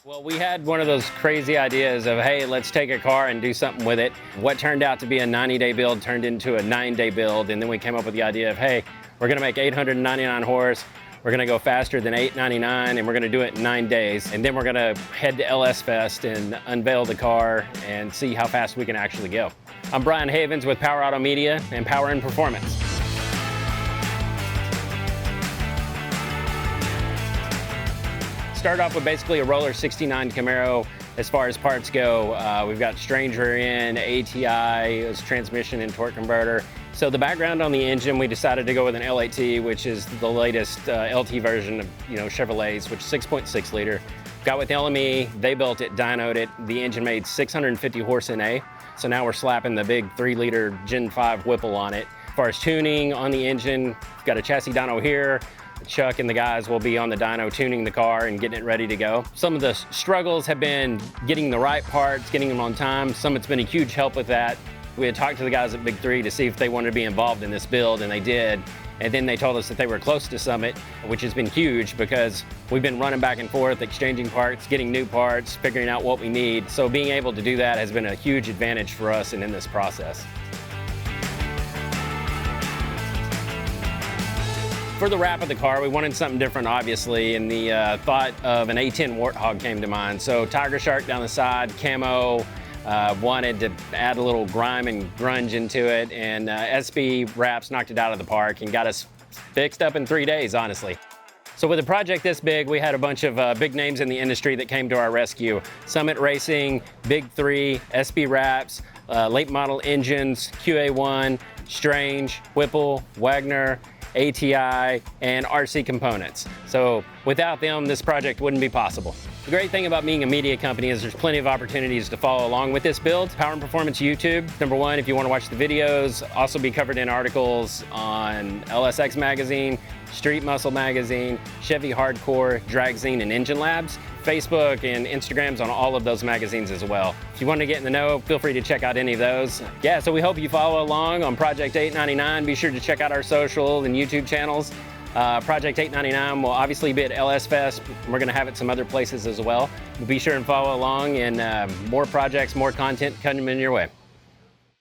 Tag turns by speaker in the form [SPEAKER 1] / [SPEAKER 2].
[SPEAKER 1] Well, we had one of those crazy ideas of, hey, let's take a car and do something with it. What turned out to be a 90-day build turned into a 9-day build, and then we came up with the idea of, hey, we're gonna make 899 horse, we're gonna go faster than 899, and we're gonna do it in 9 days. And then we're gonna head to LS Fest and unveil the car and see how fast we can actually go. I'm Brian Havens with Power Auto Media and Power and Performance. Started off with basically a roller 69 Camaro as far as parts go. We've got strange rear end, ATI, transmission and torque converter. So the background on the engine, we decided to go with an L-AT, which is the latest LT version of Chevrolets, which is 6.6 liter. Got with LME, they built it, dynoed it. The engine made 650 horse in A. So now we're slapping the big 3-liter Gen 5 Whipple on it. As far as tuning on the engine, we've got a chassis dyno here. Chuck and the guys will be on the dyno tuning the car and getting it ready to go. Some of the struggles have been getting the right parts, getting them on time. Some it's been a huge help with that. We had talked to the guys at Big 3 to see if they wanted to be involved in this build, and they did. And then they told us that they were close to Summit, which has been huge because we've been running back and forth, exchanging parts, getting new parts, figuring out what we need. So being able to do that has been a huge advantage for us and in this process. For the wrap of the car, we wanted something different, obviously, and the thought of an A-10 Warthog came to mind. So Tigershark down the side, camo, wanted to add a little grime and grunge into it, and SB wraps knocked it out of the park and got us fixed up in 3 days, honestly. So with a project this big, we had a bunch of big names in the industry that came to our rescue. Summit Racing, Big 3, SB wraps, late model engines, QA1, Strange, Whipple, Wagner, ATI, and RC components. So without them, this project wouldn't be possible. The great thing about being a media company is there's plenty of opportunities to follow along with this build. Power and Performance YouTube, number one, if you want to watch the videos, also be covered in articles on LSX Magazine, Street Muscle Magazine, Chevy Hardcore, Dragzine, and Engine Labs. Facebook and Instagrams on all of those magazines as well. If you want to get in the know, feel free to check out any of those. Yeah, so we hope you follow along on Project 899. Be sure to check out our social and YouTube channels. Project 899 will obviously be at LS Fest. We're going to have it some other places as well. Be sure and follow along, and more projects, more content coming in your way.